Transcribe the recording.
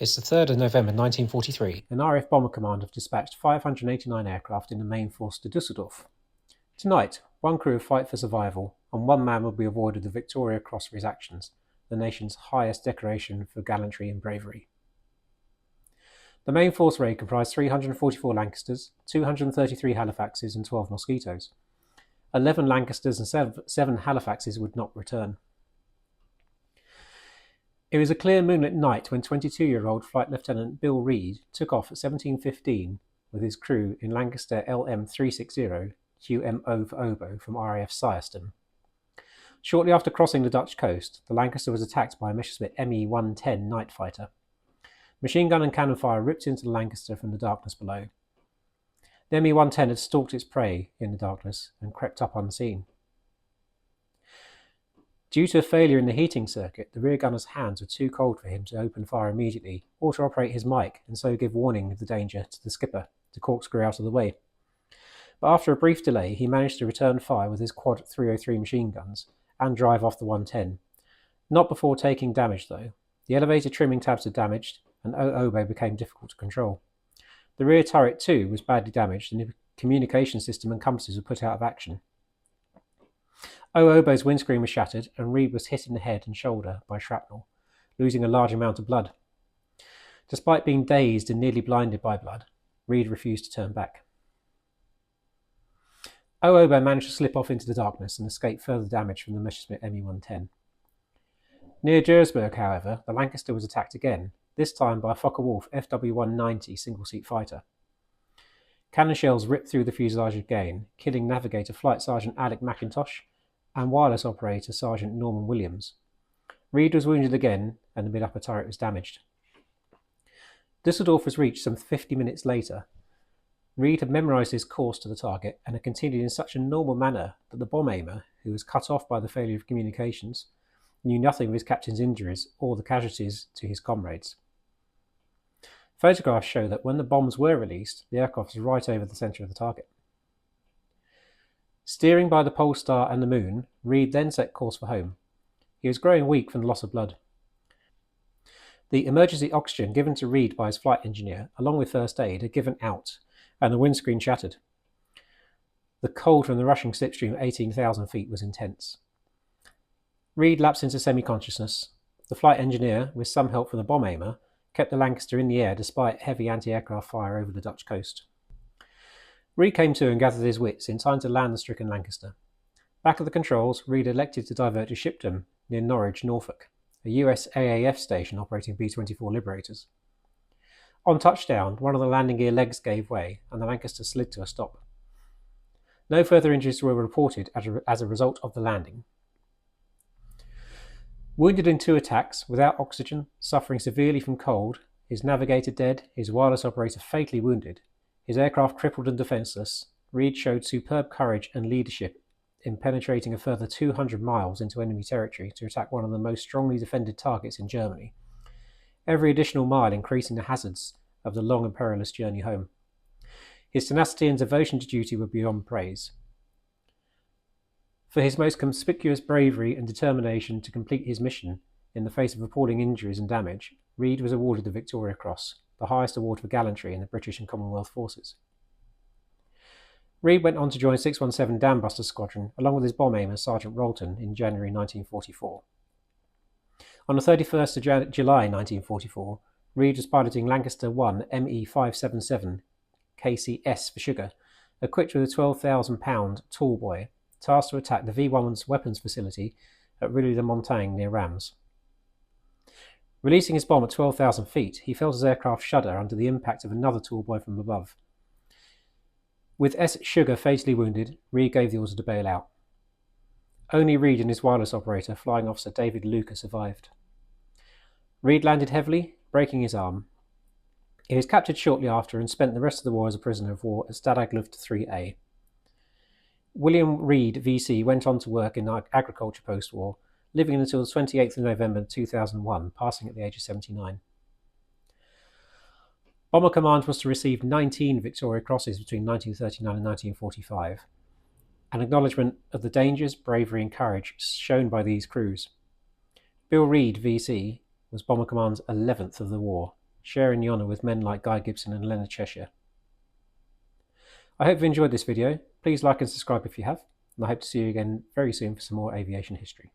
It's the 3rd of November 1943, and RAF Bomber Command have dispatched 589 aircraft in the main force to Düsseldorf. Tonight, one crew will fight for survival, and one man will be awarded the Victoria Cross for his actions, the nation's highest decoration for gallantry and bravery. The main force raid comprised 344 Lancasters, 233 Halifaxes and 12 Mosquitoes. 11 Lancasters and 7 Halifaxes would not return. It was a clear moonlit night when 22-year-old Flight Lieutenant Bill Reid took off at 17:15 with his crew in Lancaster LM360 QMO for Oboe from RAF Syerston. Shortly after crossing the Dutch coast, the Lancaster was attacked by a Messerschmitt Me-110 night fighter. Machine gun and cannon fire ripped into the Lancaster from the darkness below. The Me-110 had stalked its prey in the darkness and crept up unseen. Due to a failure in the heating circuit, the rear gunner's hands were too cold for him to open fire immediately or to operate his mic and so give warning of the danger to the skipper to corkscrew out of the way. But after a brief delay, he managed to return fire with his Quad 303 machine guns and drive off the 110. Not before taking damage though. The elevator trimming tabs had damaged and Oboe became difficult to control. The rear turret too was badly damaged and the communication system and compasses were put out of action. Oboe's windscreen was shattered and Reid was hit in the head and shoulder by shrapnel, losing a large amount of blood. Despite being dazed and nearly blinded by blood, Reid refused to turn back. Oboe managed to slip off into the darkness and escape further damage from the Messerschmitt Me-110. Near Duisburg, however, the Lancaster was attacked again, this time by a Focke-Wulf FW-190 single-seat fighter. Cannon shells ripped through the fuselage again, killing Navigator Flight Sergeant Alec McIntosh and wireless operator Sergeant Norman Williams. Reid was wounded again and the mid-upper turret was damaged. Düsseldorf was reached some 50 minutes later. Reid had memorised his course to the target and had continued in such a normal manner that the bomb aimer, who was cut off by the failure of communications, knew nothing of his captain's injuries or the casualties to his comrades. Photographs show that when the bombs were released, the aircraft was right over the centre of the target. Steering by the pole star and the moon, Reid then set course for home. He was growing weak from the loss of blood. The emergency oxygen given to Reid by his flight engineer, along with first aid, had given out, and the windscreen shattered. The cold from the rushing slipstream at 18,000 feet was intense. Reid lapsed into semi-consciousness. The flight engineer, with some help from the bomb aimer, kept the Lancaster in the air despite heavy anti-aircraft fire over the Dutch coast. Reid came to and gathered his wits in time to land the stricken Lancaster. Back at the controls, Reid elected to divert to Shipton, near Norwich, Norfolk, a US AAF station operating B-24 Liberators. On touchdown, one of the landing gear legs gave way and the Lancaster slid to a stop. No further injuries were reported as a result of the landing. Wounded in 2 attacks, without oxygen, suffering severely from cold, his navigator dead, his wireless operator fatally wounded, his aircraft crippled and defenceless, Reid showed superb courage and leadership in penetrating a further 200 miles into enemy territory to attack one of the most strongly defended targets in Germany, every additional mile increasing the hazards of the long and perilous journey home. His tenacity and devotion to duty were beyond praise. For his most conspicuous bravery and determination to complete his mission in the face of appalling injuries and damage, Reid was awarded the Victoria Cross, the highest award for gallantry in the British and Commonwealth forces. Reid went on to join 617 Dambuster Squadron along with his bomb aimer Sergeant Rolton in January 1944. On the 31st of July 1944, Reid was piloting Lancaster 1 ME-577 KCS for Sugar, equipped with a 12,000-pound tall boy, tasked to attack the V-1's weapons facility at Rilly-le-Montagne near Rams. Releasing his bomb at 12,000 feet, he felt his aircraft shudder under the impact of another tall boy from above. With S. Sugar fatally wounded, Reid gave the order to bail out. Only Reid and his wireless operator, Flying Officer David Luker, survived. Reid landed heavily, breaking his arm. He was captured shortly after and spent the rest of the war as a prisoner of war at Stalag Luft 3A. William Reid, VC, went on to work in agriculture post-war, living until the 28th of November 2001, passing at the age of 79. Bomber Command was to receive 19 Victoria Crosses between 1939 and 1945, an acknowledgement of the dangers, bravery and courage shown by these crews. Bill Reid, VC, was Bomber Command's 11th of the war. sharing the honour with men like Guy Gibson and Leonard Cheshire. I hope you enjoyed this video. Please like and subscribe if you have, and I hope to see you again very soon for some more aviation history.